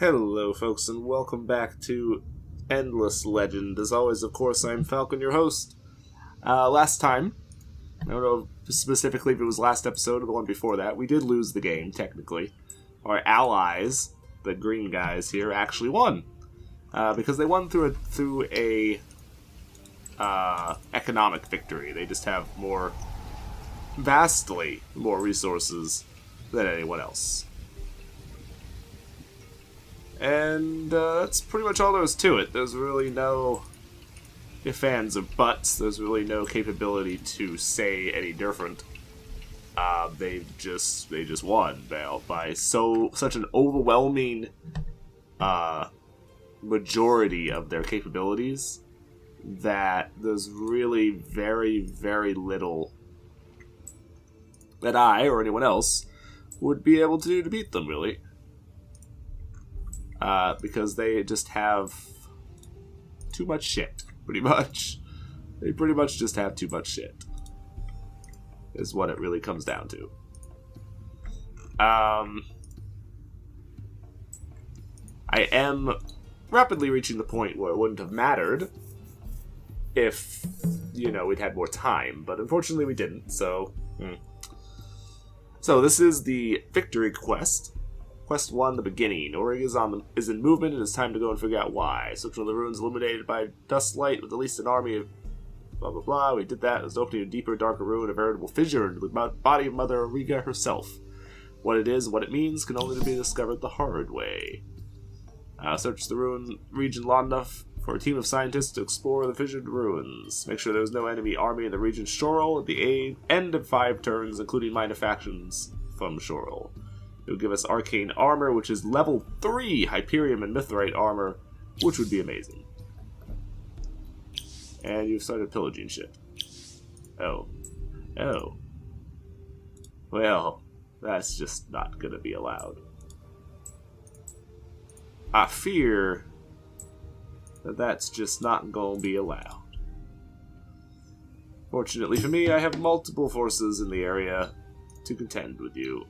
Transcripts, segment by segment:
Hello, folks, and welcome back to Endless Legend. As always, of course, I'm Falcon, your host. Last time, I don't know specifically if it was last episode or the one before that, we did lose the game, technically. Our allies, the green guys here, actually won. Because they won through a economic victory. They just have vastly more resources than anyone else. And that's pretty much all there is to it. There's really no ifs, ands, or buts. There's really no capability to say any different. They just won by such an overwhelming majority of their capabilities that there's really very, very little that I or anyone else would be able to do to beat them, really. Because they just have too much shit, pretty much. They pretty much just have too much shit, is what it really comes down to. I am rapidly reaching the point where it wouldn't have mattered if, we'd had more time, but unfortunately we didn't, so... So this is the Victory Quest. Quest 1, the beginning. Ori is in movement, and it's time to go and figure out why. Search for the ruins illuminated by dust light with at least an army of blah blah blah. We did that. It was opening a deeper, darker ruin, a veritable fissure in the body of Mother Auriga herself. What it is and what it means can only be discovered the hard way. Search the ruin region long enough for a team of scientists to explore the fissured ruins. Make sure there was no enemy army in the region Shorel at the end of 5 turns, including minor factions from Shorel. It would give us arcane armor, which is level 3 Hyperium and Mithrite armor, which would be amazing. And you've started pillaging shit. Oh. Well, that's just not gonna be allowed. I fear that that's just not gonna be allowed. Fortunately for me, I have multiple forces in the area to contend with you.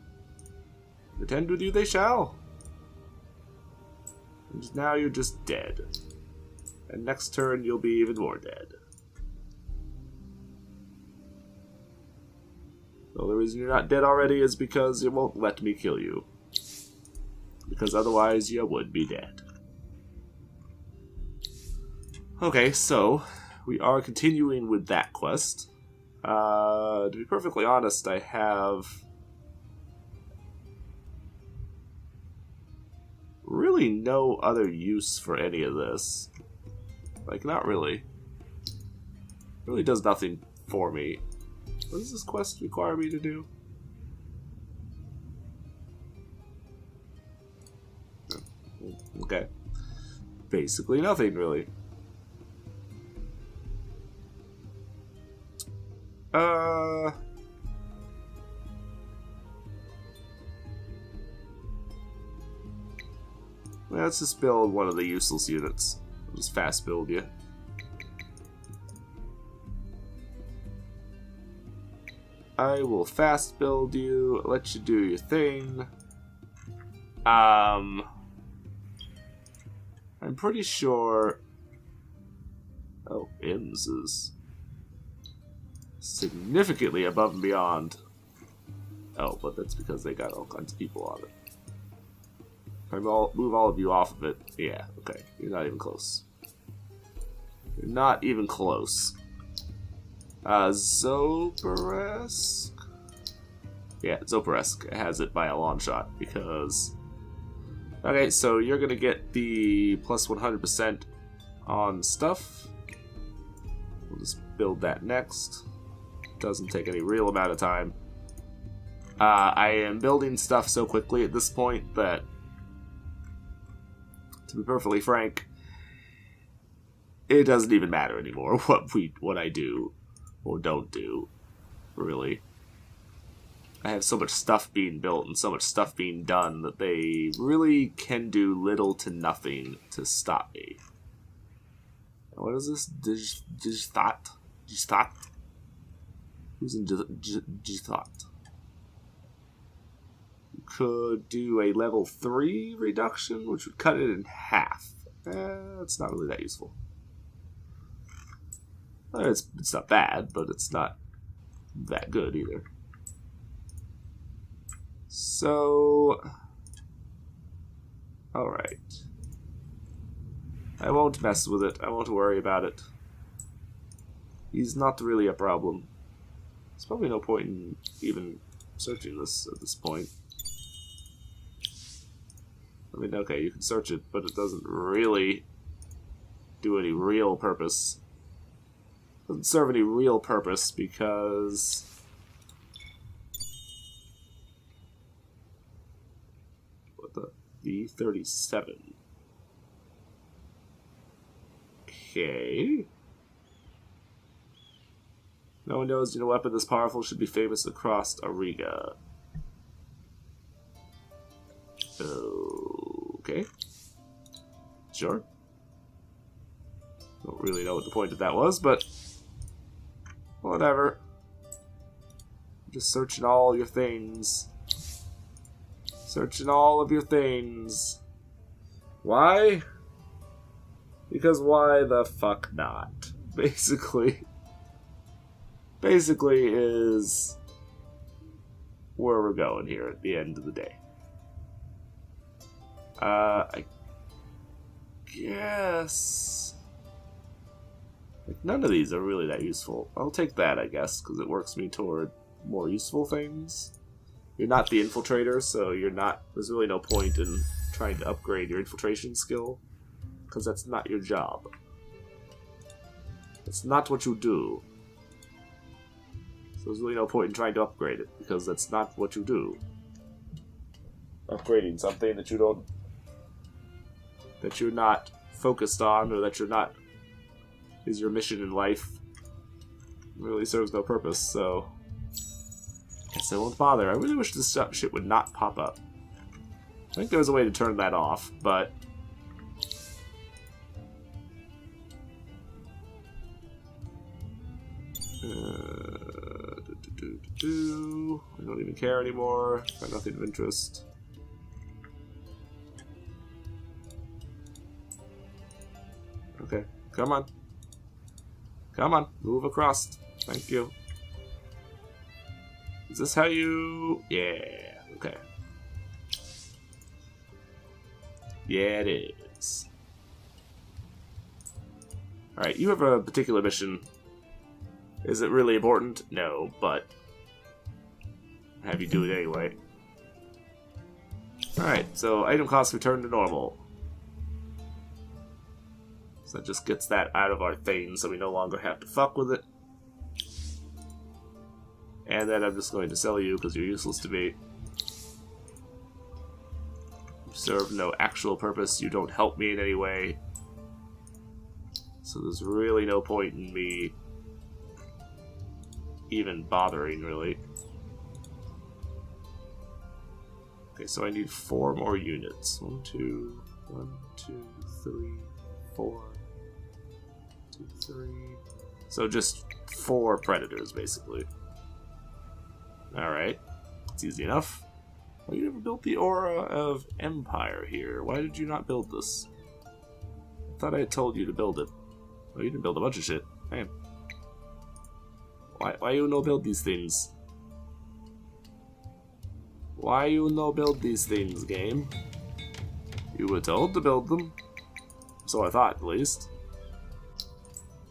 Contend with you they shall. And now you're just dead. And next turn you'll be even more dead. The only reason you're not dead already is because it won't let me kill you. Because otherwise you would be dead. Okay, so we are continuing with that quest. To be perfectly honest, I have really no other use for any of this. Like, not really. It really does nothing for me. What does this quest require me to do? Okay. Basically nothing, really. Let's just build one of the useless units. I'll just fast build you. I will fast build you, let you do your thing. I'm pretty sure... Oh, IMS is significantly above and beyond. Oh, but that's because they got all kinds of people on it. If I move all of you off of it, yeah, okay. You're not even close. You're not even close. Zoperesk? Yeah, Zoperesk has it by a long shot, because... Okay, so you're gonna get the plus 100% on stuff. We'll just build that next. Doesn't take any real amount of time. I am building stuff so quickly at this point that, to be perfectly frank, it doesn't even matter anymore what I do or don't do, really. I have so much stuff being built and so much stuff being done that they really can do little to nothing to stop me. What is this? Jithot? Who's in Jithot? could do a level 3 reduction, which would cut it in half. It's not really that useful. It's not bad, but it's not that good either. So, alright. I won't mess with it. I won't worry about it. He's not really a problem. There's probably no point in even searching this at this point. I mean, okay, you can search it, but it doesn't really do any real purpose. It doesn't serve any real purpose because... What the... V37. Okay. No one knows a weapon this powerful should be famous across Ariga. Okay. Sure. Don't really know what the point of that was, but whatever. Just searching all your things. Searching all of your things. Why? Because why the fuck not? Basically is where we're going here at the end of the day. I guess... Like, none of these are really that useful. I'll take that, I guess, because it works me toward more useful things. You're not the infiltrator, so you're not... There's really no point in trying to upgrade your infiltration skill, because that's not your job. That's not what you do. So there's really no point in trying to upgrade it, because that's not what you do. Upgrading something that you don't... that you're not focused on, or that you're not... is your mission in life, really serves no purpose, so... Guess I won't bother. I really wish this shit would not pop up. I think there was a way to turn that off, but... I don't even care anymore. Got nothing of interest. Okay, come on. Come on, move across. Thank you. Is this how you... Yeah, okay. Yeah, it is. Alright, you have a particular mission. Is it really important? No, but... have you do it anyway. Alright, so item cost returned to normal. So that just gets that out of our thing, so we no longer have to fuck with it. And then I'm just going to sell you because you're useless to me. You serve no actual purpose, you don't help me in any way. So there's really no point in me even bothering, really. Okay, so I need 4 more units. 1, 2, 3, 4, 2, 3. So just 4 predators, basically. Alright, it's easy enough. Well, you never built the Aura of Empire here. Why did you not build this? I thought I had told you to build it. Oh, you didn't build a bunch of shit. Man. Why you no build these things? Why you no build these things, game? You were told to build them. So I thought, at least.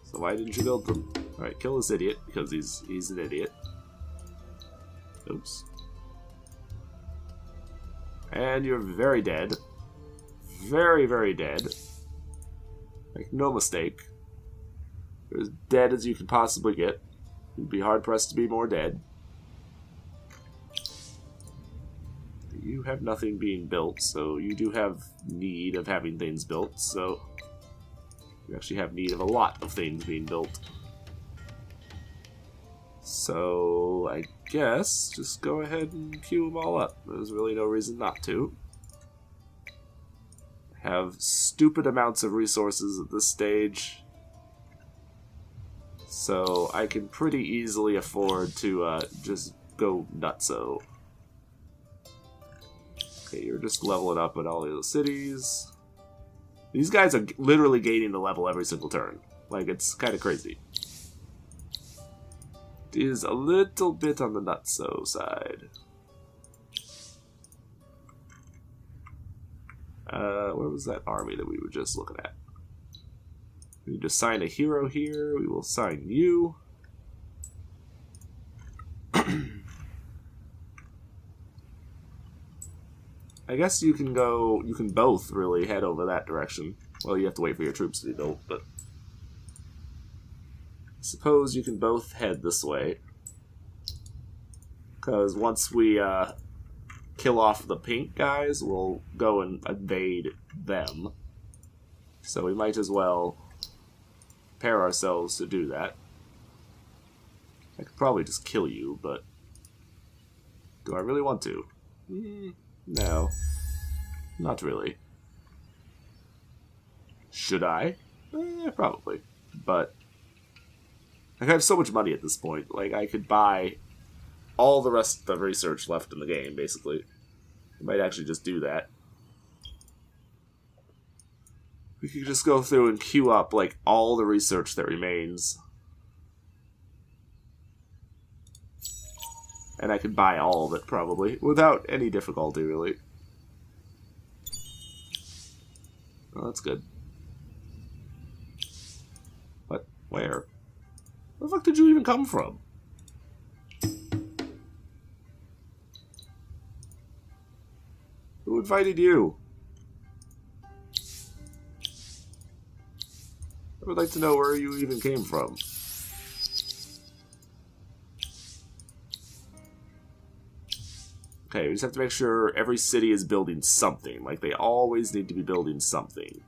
So why didn't you build them? Alright, kill this idiot, because he's an idiot. Oops. And you're very dead. Very, very dead. Make no mistake. You're as dead as you can possibly get. You'd be hard-pressed to be more dead. You have nothing being built, so you do have need of having things built, so... you actually have need of a lot of things being built. So, I guess, just go ahead and queue them all up. There's really no reason not to. Have stupid amounts of resources at this stage. So, I can pretty easily afford to just go nutso. Okay, you're just leveling up in all the other cities. These guys are literally gaining the level every single turn. Like, it's kind of crazy. It is a little bit on the nutso side. Where was that army that we were just looking at? We need to assign a hero here. We will assign you. I guess you can go, you can both really head over that direction. Well, you have to wait for your troops to be built, but I suppose you can both head this way. Because once we kill off the pink guys, we'll go and invade them. So we might as well prepare ourselves to do that. I could probably just kill you, but do I really want to? No, not really. Should I? Probably. But I have so much money at this point. Like, I could buy all the rest of the research left in the game, basically. I might actually just do that. We could just go through and queue up, like, all the research that remains. And I could buy all of it, probably, without any difficulty, really. Oh, that's good. But, where? Where the fuck did you even come from? Who invited you? I would like to know where you even came from. Okay, we just have to make sure every city is building something. Like, they always need to be building something.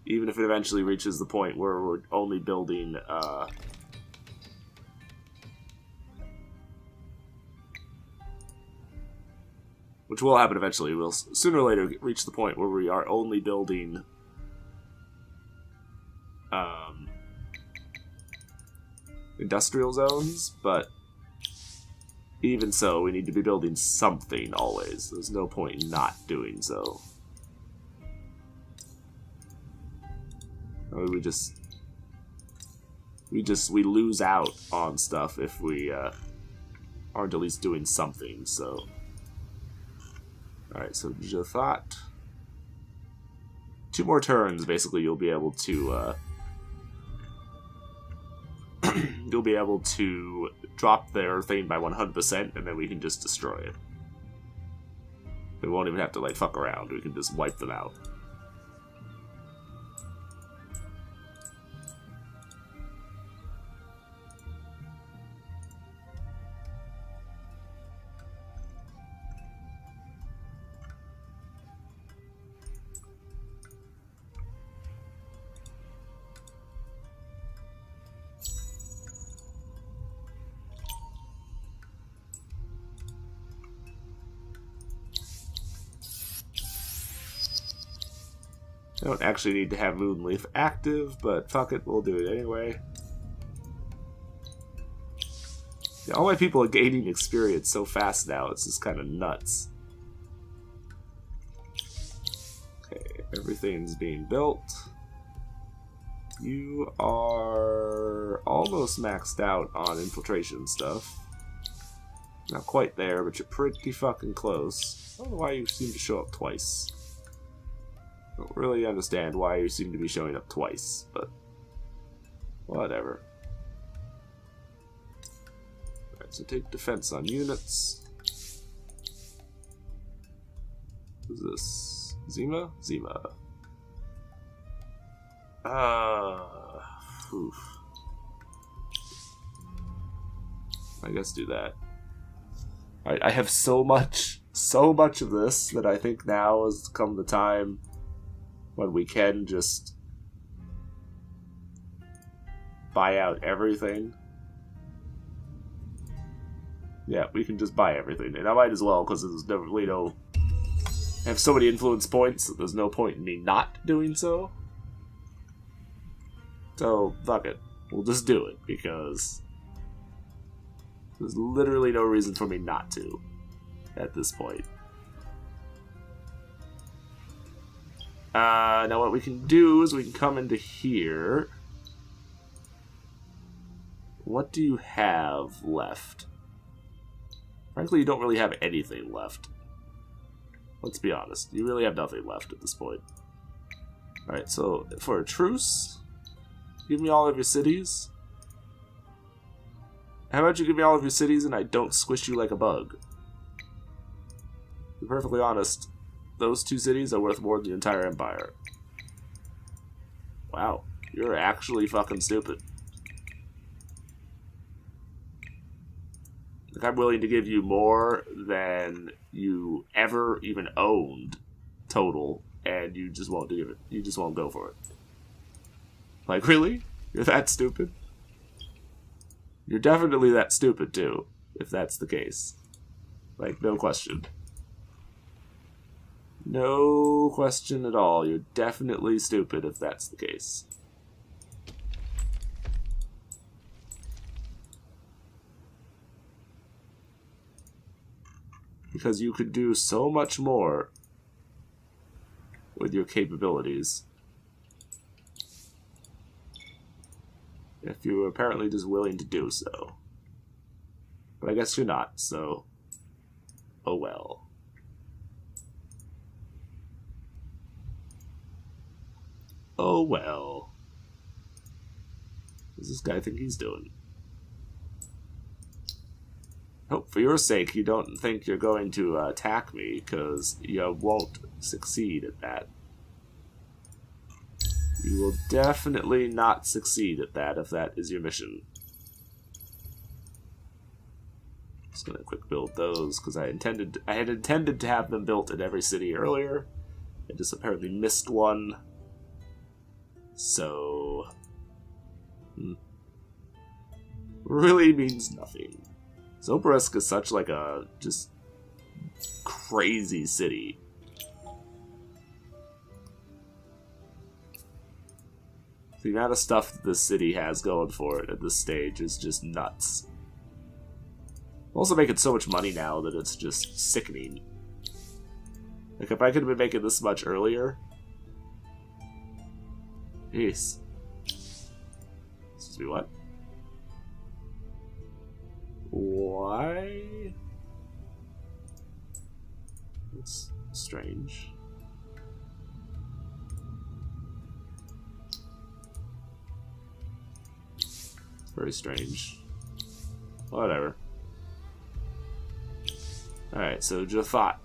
Even if it eventually reaches the point where we're only building, which will happen eventually. We'll sooner or later reach the point where we are only building industrial zones, but even so, we need to be building something always. There's no point in not doing so. I mean, we lose out on stuff if we aren't at least doing something, so. Alright, so Jothat. 2 more turns, basically, you'll be able to you'll be able to drop their thing by 100%, and then we can just destroy it. We won't even have to, like, fuck around. We can just wipe them out. I don't actually need to have Moonleaf active, but fuck it, we'll do it anyway. Yeah, all my people are gaining experience so fast now, it's just kind of nuts. Okay, everything's being built. You are almost maxed out on infiltration stuff. Not quite there, but you're pretty fucking close. I don't know why you seem to show up twice. Don't really understand why you seem to be showing up twice, but whatever. Alright, so take defense on units. Who's this? Zima? Zima. Oof. I guess do that. Alright, I have so much of this that I think now has come the time when we can just buy out everything. Yeah, we can just buy everything. And I might as well, because there's really no... I have so many influence points that there's no point in me not doing so. So, fuck it. We'll just do it, because there's literally no reason for me not to. at this point. Now what we can do is we can come into here. What do you have left? Frankly, you don't really have anything left. Let's be honest. You really have nothing left at this point. Alright, so for a truce, give me all of your cities. How about you give me all of your cities and I don't squish you like a bug? To be perfectly honest, those 2 cities are worth more than the entire empire. Wow, you're actually fucking stupid. Like, I'm willing to give you more than you ever even owned total, and you just won't give it. You just won't go for it. Like, really? You're that stupid? You're definitely that stupid, too, if that's the case. Like, no question. No question at all. You're definitely stupid if that's the case. Because you could do so much more with your capabilities if you were apparently just willing to do so. But I guess you're not, so oh well. Oh well. What does this guy think he's doing? Hope for your sake you don't think you're going to attack me, because you won't succeed at that. You will definitely not succeed at that if that is your mission. Just gonna quick build those because I had intended to have them built in every city earlier. I just apparently missed one. So really means nothing. Zoparisk is such like a just crazy city. The amount of stuff that this city has going for it at this stage is just nuts. Also making so much money now that it's just sickening. Like, if I could have been making this much earlier... Jeez. Excuse me, what? Why? It's strange. Very strange. Whatever. Alright, so Jafat.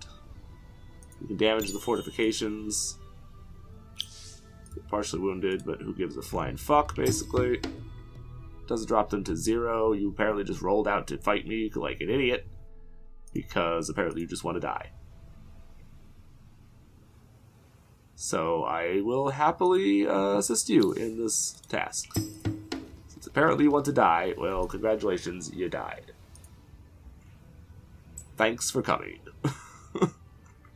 You can damage the fortifications. Get partially wounded, but who gives a flying fuck, basically. Doesn't drop them to 0. You apparently just rolled out to fight me like an idiot. Because apparently you just want to die. So I will happily assist you in this task. Since apparently you want to die, well, congratulations, you died. Thanks for coming.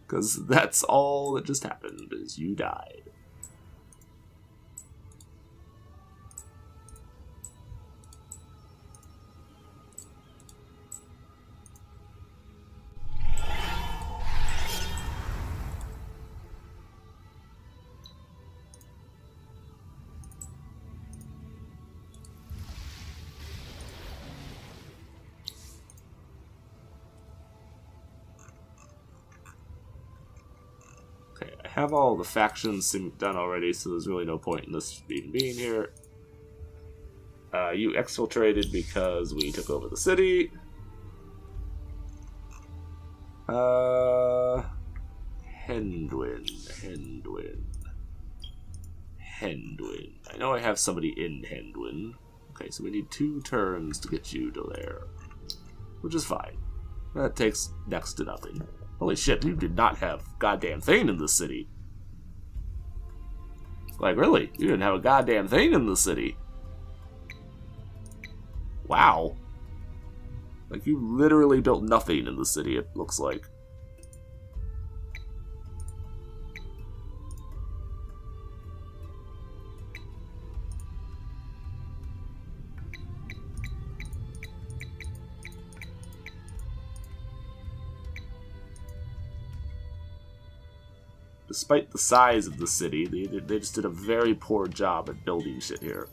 Because that's all that just happened, is you died. I have all the factions done already, so there's really no point in this even being here. You exfiltrated because we took over the city. Hendwin. I know I have somebody in Hendwin. Okay, so we need 2 turns to get you to there. Which is fine. That takes next to nothing. Holy shit, you did not have goddamn thing in this city. Like, really? You didn't have a goddamn thing in the city. Wow. Like, you literally built nothing in the city, it looks like. despite the size of the city, they just did a very poor job at building shit here.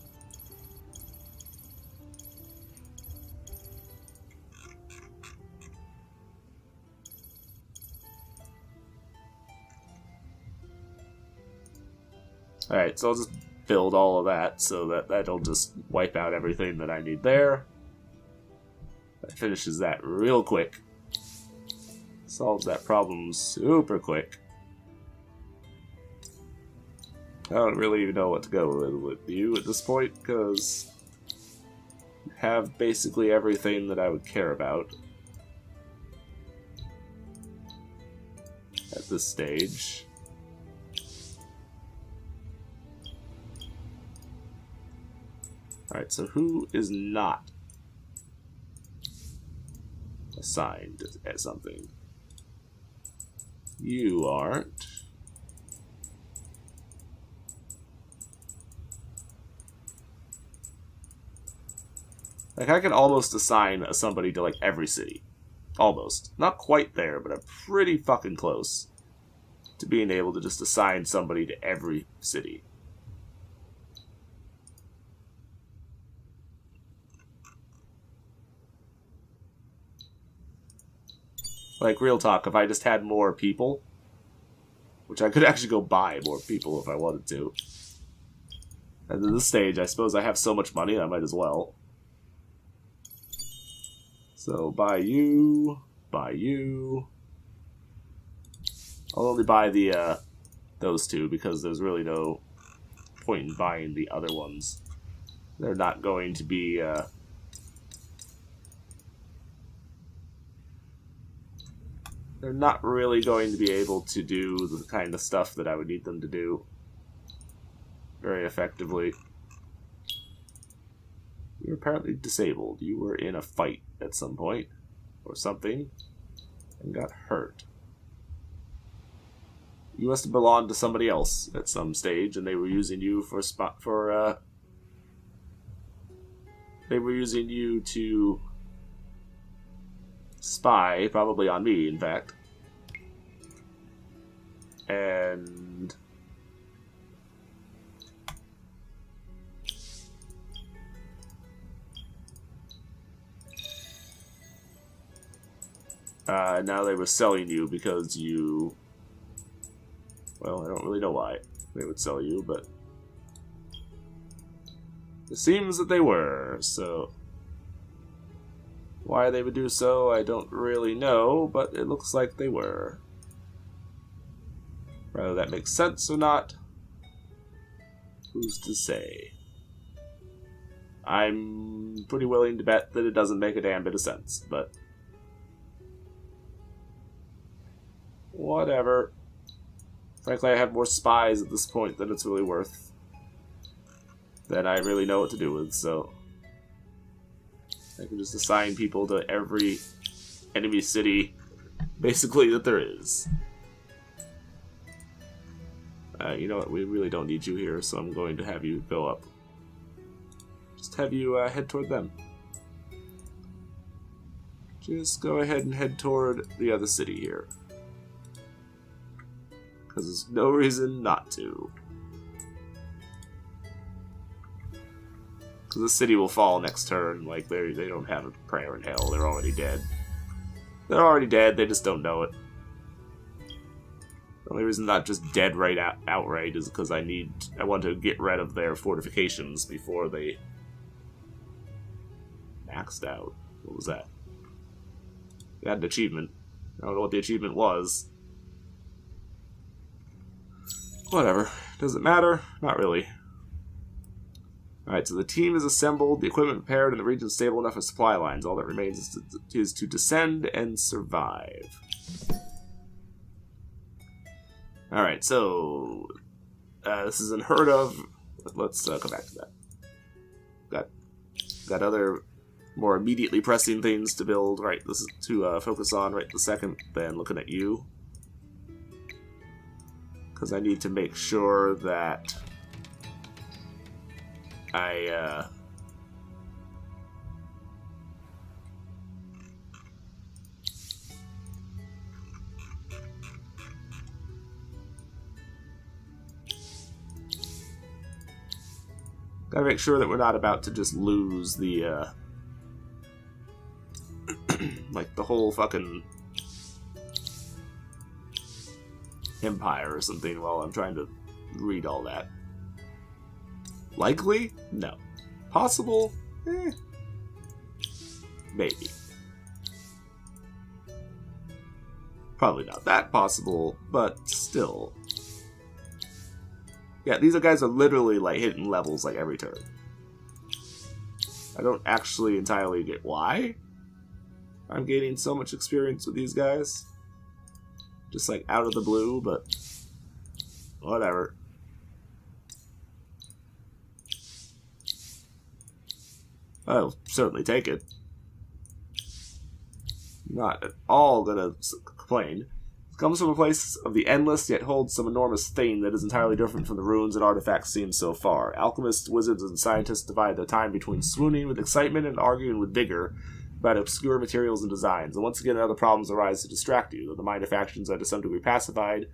Alright, so I'll just build all of that so that'll just wipe out everything that I need there. That finishes that real quick. Solves that problem super quick. I don't really even know what to go with you at this point, because you have basically everything that I would care about at this stage. Alright, so who is not assigned at something? You aren't. Like, I could almost assign somebody to, like, every city. Almost. Not quite there, but I'm pretty fucking close to being able to just assign somebody to every city. Like, real talk, if I just had more people, which I could actually go buy more people if I wanted to. And at this stage, I suppose I have so much money, I might as well. So, buy you, buy you. I'll only buy the, those two, because there's really no point in buying the other ones. They're not going to be, they're not really going to be able to do the kind of stuff that I would need them to do very effectively. You're apparently disabled. You were in a fight at some point, or something, and got hurt. You must have belonged to somebody else at some stage, and they were using you they were using you to spy, probably on me, in fact. And now they were selling you because you... Well, I don't really know why they would sell you, but it seems that they were, so... Why they would do so, I don't really know, but it looks like they were. Whether that makes sense or not, who's to say? I'm pretty willing to bet that it doesn't make a damn bit of sense, but... Whatever. Frankly, I have more spies at this point than it's really worth. Than I really know what to do with, so... I can just assign people to every enemy city, basically, that there is. You know what, we really don't need you here, so I'm going to have you go up. Just have you head toward them. Just go ahead and head toward the other city here. Because there's no reason not to. Because the city will fall next turn. Like, they don't have a prayer in hell. They're already dead. They're already dead. They just don't know it. The only reason not just dead outright is because I want to get rid of their fortifications before they maxed out. What was that? They had an achievement. I don't know what the achievement was. Whatever. Does it matter? Not really. Alright, so the team is assembled, the equipment prepared, and the region stable enough for supply lines. All that remains is to descend and survive. Alright, so... this is unheard of. Let's come back to that. Got other, more immediately pressing things to build. Right, this is to focus on right this second, then looking at you. Because I need to make sure that... Gotta make sure that we're not about to just lose the, like, the whole fucking empire or something while I'm trying to read all that. Likely? No. Possible? Maybe. Probably not that possible, but still. Yeah, these guys are literally, like, hitting levels, like, every turn. I don't actually entirely get why I'm gaining so much experience with these guys. Just, like, out of the blue, but whatever. I'll certainly take it. Not at all gonna complain. It comes from a place of the endless, yet holds some enormous thing that is entirely different from the ruins and artifacts seen so far. Alchemists, wizards, and scientists divide their time between swooning with excitement and arguing with vigor about obscure materials and designs. And once again, other problems arise to distract you. Though the minor factions are to some degree pacified,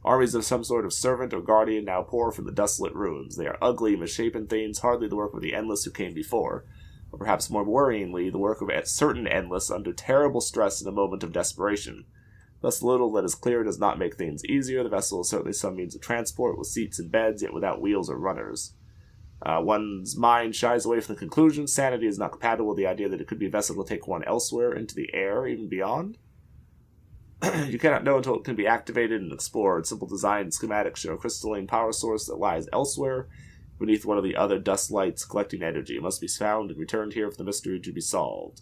armies of some sort of servant or guardian now pour from the dust-lit ruins. They are ugly, misshapen things, hardly the work of the endless who came before. Or perhaps more worryingly, the work of certain endless under terrible stress in a moment of desperation. Thus little that is clear does not make things easier. The vessel is certainly some means of transport, with seats and beds, yet without wheels or runners. One's mind shies away from the conclusion. Sanity is not compatible with the idea that it could be a vessel to take one elsewhere, into the air, even beyond. You cannot know until it can be activated and explored. Simple design and schematics show a crystalline power source that lies elsewhere, beneath one of the other dust lights collecting energy. It must be found and returned here for the mystery to be solved.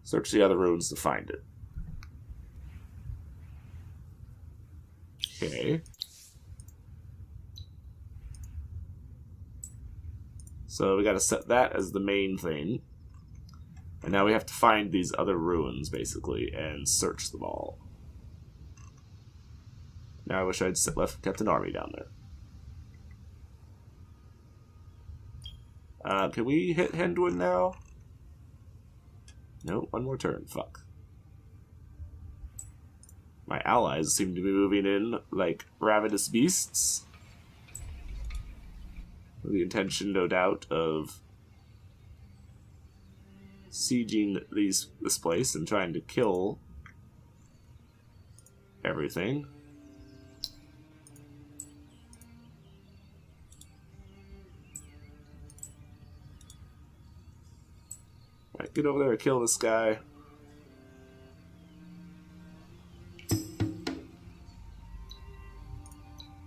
Search the other ruins to find it. Okay. So we gotta set that as the main thing. And now we have to find these other ruins, basically, and search them all. Now I wish I'd kept an army down there. Can we hit Henduin now? No, one more turn. Fuck. My allies seem to be moving in like ravenous beasts. With the intention, no doubt, of sieging this place and trying to kill everything. Alright, get over there and kill this guy.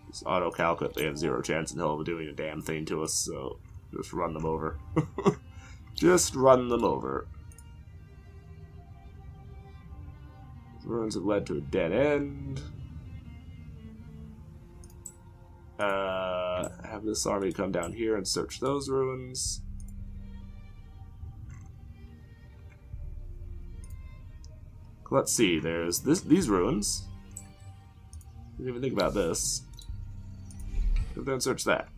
This auto-calc, they have 0 chance in hell of doing a damn thing to us, so just run them over. Just run them over. The ruins have led to a dead end. Have this army come down here and search those ruins. Let's see, there's these ruins. Didn't even think about this. Go there and search that.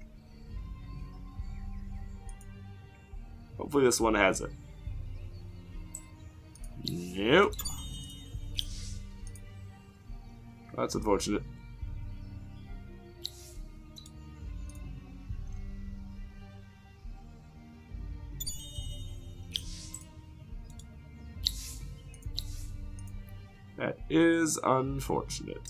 Hopefully this one has it. Nope. That's unfortunate. That is unfortunate.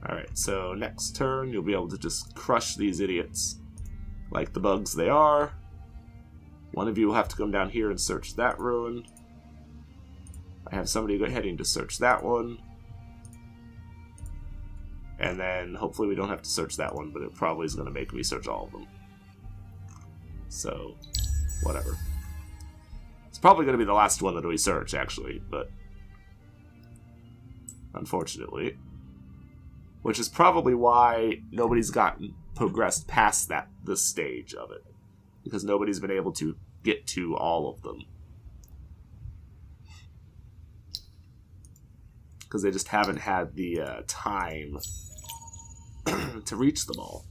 Alright, so next turn you'll be able to just crush these idiots like the bugs they are. One of you will have to come down here and search that ruin. I have somebody heading to search that one. And then hopefully we don't have to search that one, but it probably is going to make me search all of them. So, whatever. It's probably going to be the last one that we search, actually, but unfortunately. Which is probably why nobody's progressed past this stage of it. Because nobody's been able to get to all of them. because they just haven't had the time to reach them all.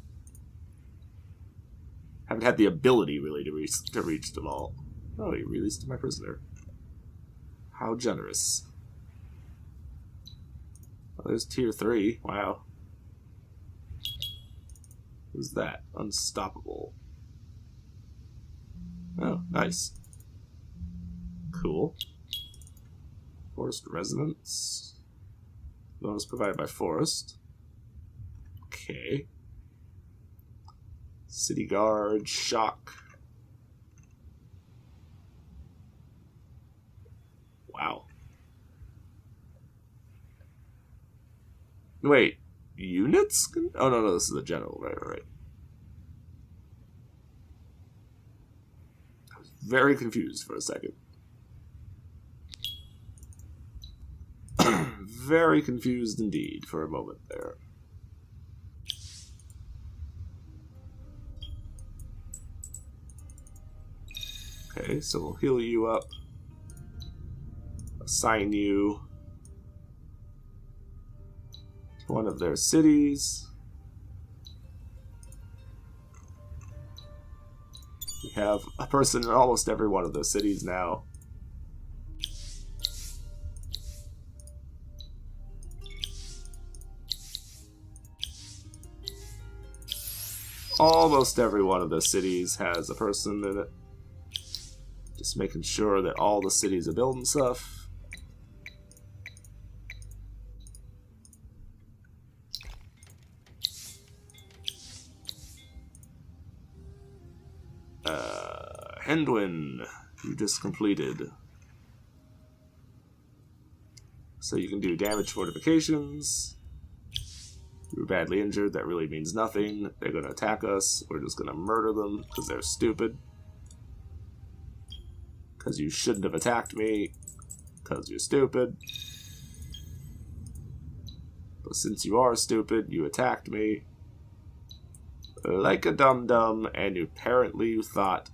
Haven't had the ability, really, to reach them all. Oh, he released my prisoner. How generous. Oh, there's tier 3. Wow. Who's that? Unstoppable. Oh, nice. Cool. Forest residence. Bonus provided by forest. Okay. City guard, shock. Wow. Wait, units? Oh, no, this is the general. Right. I was very confused for a second. Very confused indeed for a moment there. Okay, so we'll heal you up. Assign you to one of their cities. We have a person in almost every one of those cities now. Almost every one of those cities has a person in it. Just making sure that all the cities are building stuff. Hendwin, you just completed. So you can do damage fortifications. You were badly injured, that really means nothing. They're going to attack us. We're just going to murder them because they're stupid. Because you shouldn't have attacked me. Because you're stupid. But since you are stupid, you attacked me. Like a dum-dum, and apparently you thought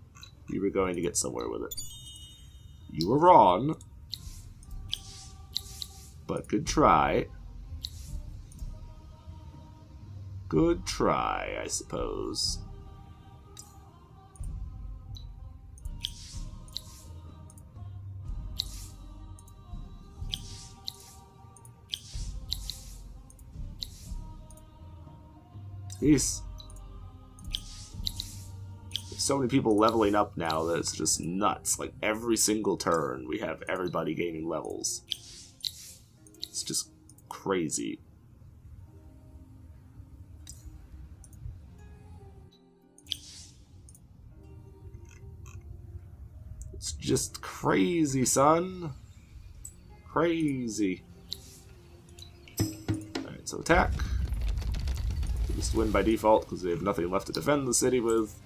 you were going to get somewhere with it. You were wrong. But good try. Good try, I suppose. Jeez. There's so many people leveling up now that it's just nuts. Like every single turn, we have everybody gaining levels. It's just crazy. It's just crazy, son. Crazy. Alright, so attack. Just win by default because they have nothing left to defend the city with.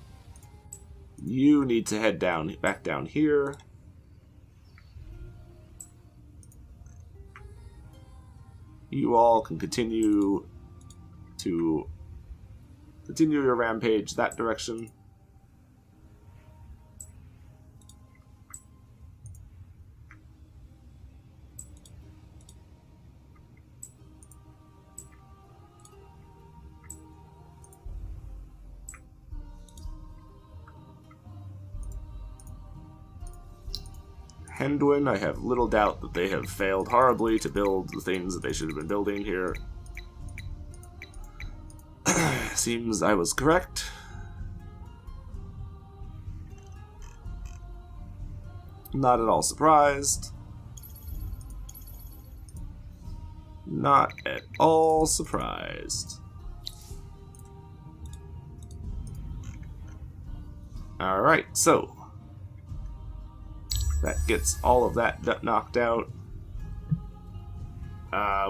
You need to head down, back down here. You all can continue your rampage that direction. Hendwin, I have little doubt that they have failed horribly to build the things that they should have been building here. Seems I was correct. Not at all surprised. Not at all surprised. Alright, so that gets all of that knocked out.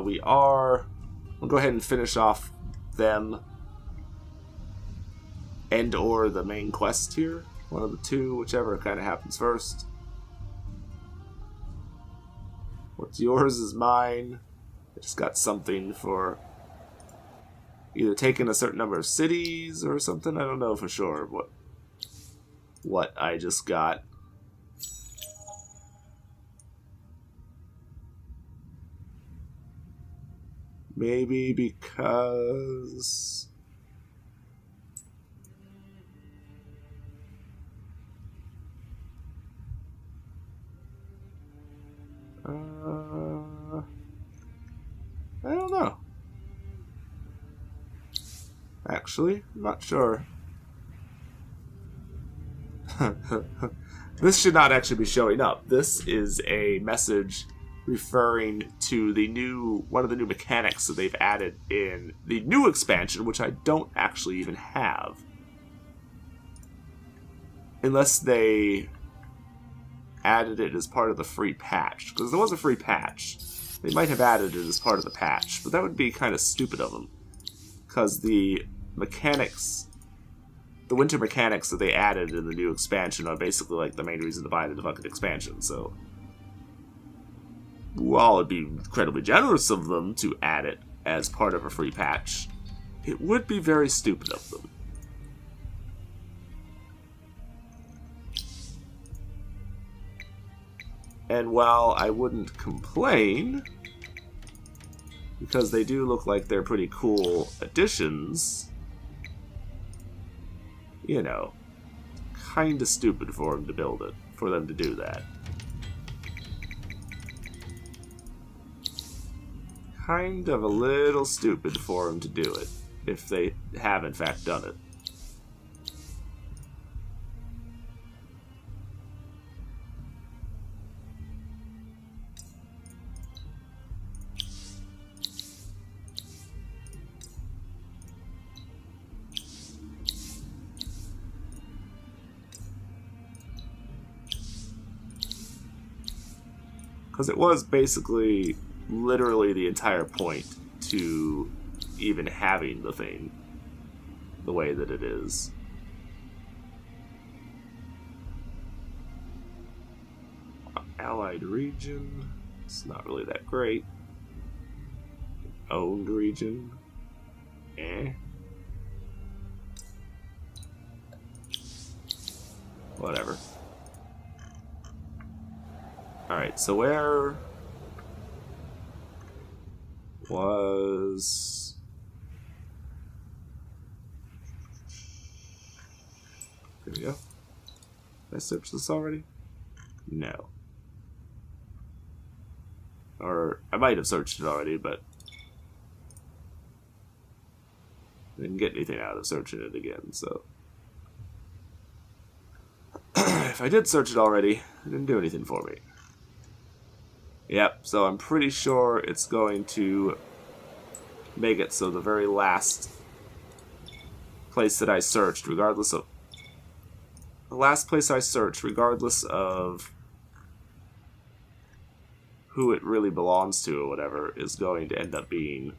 We'll go ahead and finish off them and or the main quest here. One of the two, whichever kind of happens first. What's yours is mine. I just got something for either taking a certain number of cities or something. I don't know for sure what I just got. Maybe because... I don't know. Actually, I'm not sure. This should not actually be showing up. This is a message referring to the new one of the new mechanics that they've added in the new expansion, which I don't actually even have. Unless they added it as part of the free patch. Because there was a free patch. They might have added it as part of the patch, but that would be kind of stupid of them. Because the mechanics, the winter mechanics that they added in the new expansion are basically like the main reason to buy the fucking expansion, so... While it'd be incredibly generous of them to add it as part of a free patch, it would be very stupid of them. And while I wouldn't complain, because they do look like they're pretty cool additions, you know, kinda stupid for them to build it, for them to do that. Kind of a little stupid for them to do it, if they have in fact done it. Because it was basically literally the entire point to even having the thing the way that it is. Allied region, it's not really that great. Owned region, eh. Whatever. Alright, so where was... There we go. Did I search this already? No. Or, I might have searched it already, but I didn't get anything out of searching it again, so... If I did search it already, it didn't do anything for me. Yep, so I'm pretty sure it's going to make it so the very last place that I searched, regardless of... The last place I searched, regardless of who it really belongs to or whatever, is going to end up being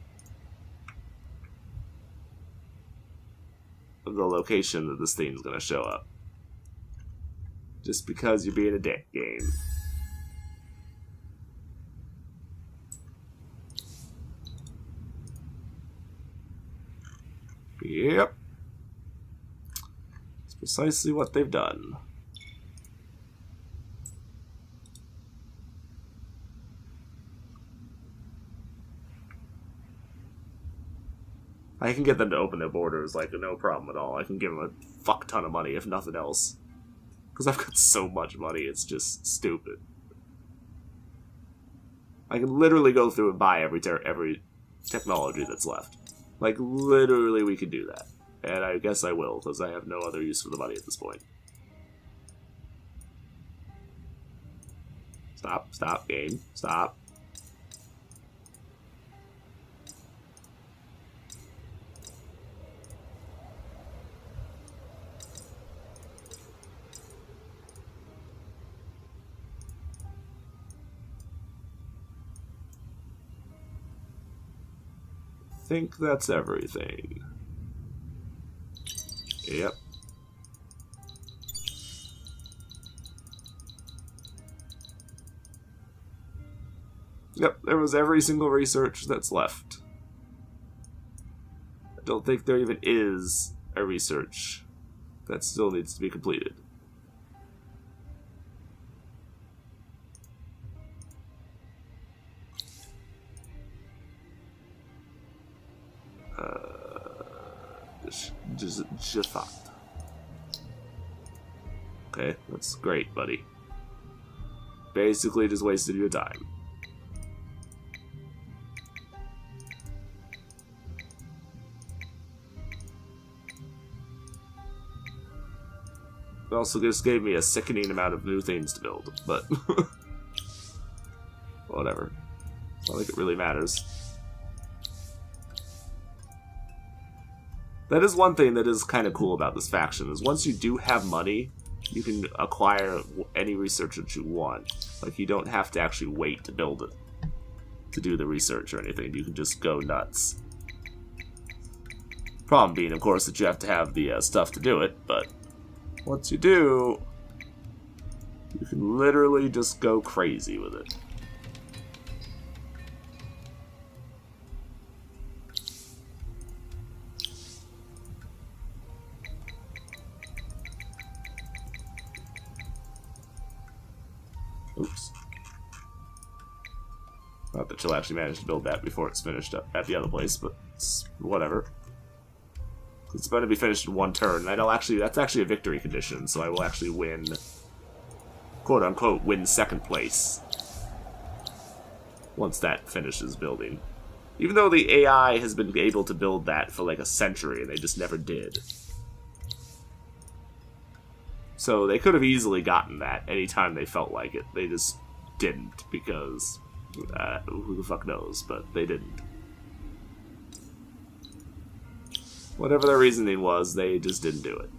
the location that this thing's going to show up. Just because you're being a dick, game. Yep. It's precisely what they've done. I can get them to open their borders, like, no problem at all. I can give them a fuck ton of money, if nothing else. Because I've got so much money, it's just stupid. I can literally go through and buy every technology that's left. Like, literally we could do that. And I guess I will, because I have no other use for the money at this point. Stop, stop, game, stop. I think that's everything. Yep. Yep, there was every single research that's left. I don't think there even is a research that still needs to be completed. Jafat. Okay, that's great, buddy. Basically just wasted your time. It also just gave me a sickening amount of new things to build, but whatever. It's not like it really matters. That is one thing that is kind of cool about this faction, is once you do have money, you can acquire any research that you want. Like, you don't have to actually wait to build it, to do the research or anything. You can just go nuts. Problem being, of course, that you have to have the stuff to do it, but once you do, you can literally just go crazy with it. Oops. Not that she'll actually manage to build that before it's finished up at the other place, but it's whatever. It's going to be finished in one turn, and that's actually a victory condition, so I will actually win, quote-unquote, win second place once that finishes building. Even though the AI has been able to build that for like a century, and they just never did. So they could have easily gotten that anytime they felt like it. They just didn't, because who the fuck knows, but they didn't. Whatever their reasoning was, they just didn't do it.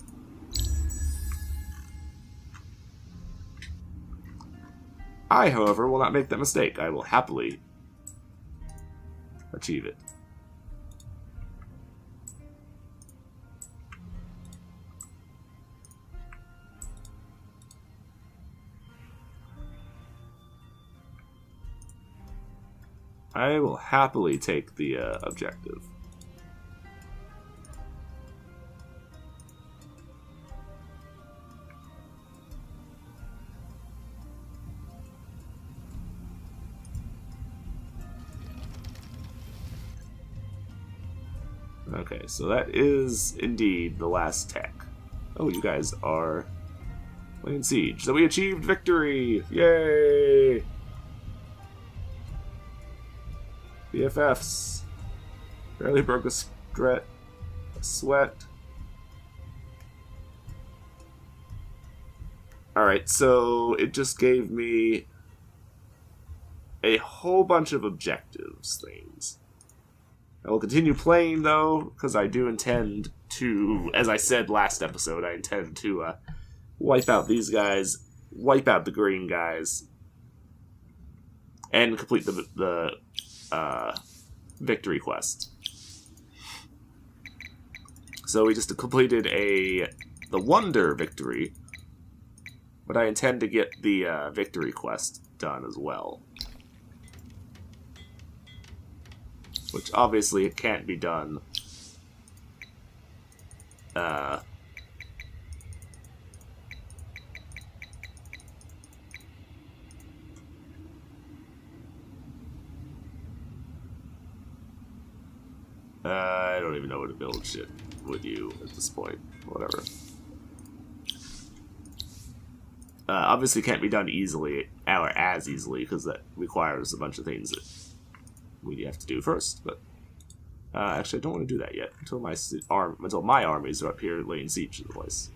I, however, will not make that mistake. I will happily achieve it. I will happily take the objective. Okay, so that is indeed the last tech. Oh, you guys are laying siege. So we achieved victory! Yay! BFFs. Barely broke a sweat. Alright, so it just gave me a whole bunch of objectives things. I will continue playing, though, because I do intend to, as I said last episode, I intend to wipe out these guys, wipe out the green guys, and complete the victory quest. So we just completed the Wonder victory, but I intend to get the victory quest done as well. Which obviously it can't be done. I don't even know where to build shit with you at this point. Whatever. Obviously can't be done easily, or as easily, because that requires a bunch of things that we have to do first, but actually I don't want to do that yet until my armies are up here laying siege to the place.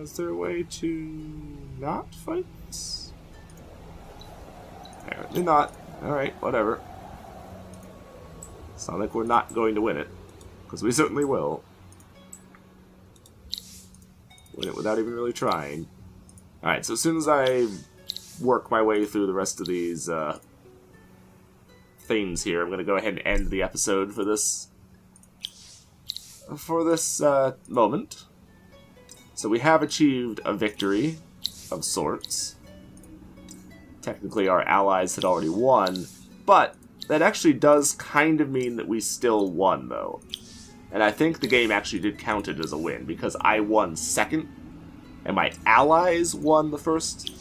Is there a way to not fight this? Apparently not. Alright, whatever. It's not like we're not going to win it. Because we certainly will. Win it without even really trying. Alright, so as soon as I work my way through the rest of these things here, I'm going to go ahead and end the episode for this moment. So we have achieved a victory of sorts. Technically our allies had already won, but that actually does kind of mean that we still won, though. And I think the game actually did count it as a win, because I won second, and my allies won the first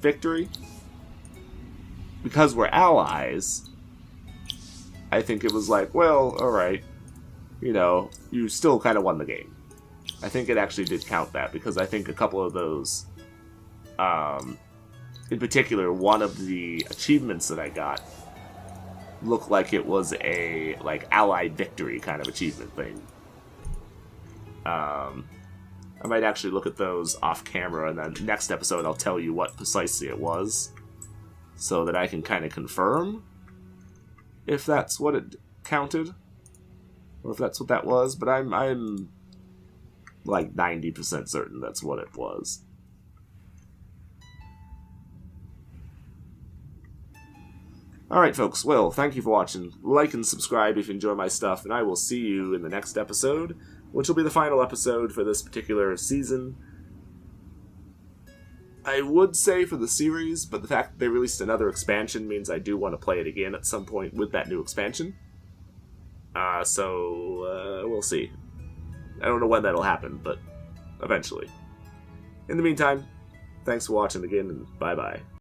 victory. Because we're allies, I think it was like, well, alright, you know, you still kind of won the game. I think it actually did count that, because I think a couple of those, in particular, one of the achievements that I got looked like it was a, like, allied victory kind of achievement thing. I might actually look at those off camera, and then next episode I'll tell you what precisely it was, so that I can kind of confirm if that's what it counted, or if that's what that was, but I'm like 90% certain that's what it was. Alright folks, well, thank you for watching. Like and subscribe if you enjoy my stuff, and I will see you in the next episode, which will be the final episode for this particular season. I would say for the series, but the fact that they released another expansion means I do want to play it again at some point with that new expansion. So we'll see. I don't know when that'll happen, but eventually. In the meantime, thanks for watching again, and bye-bye.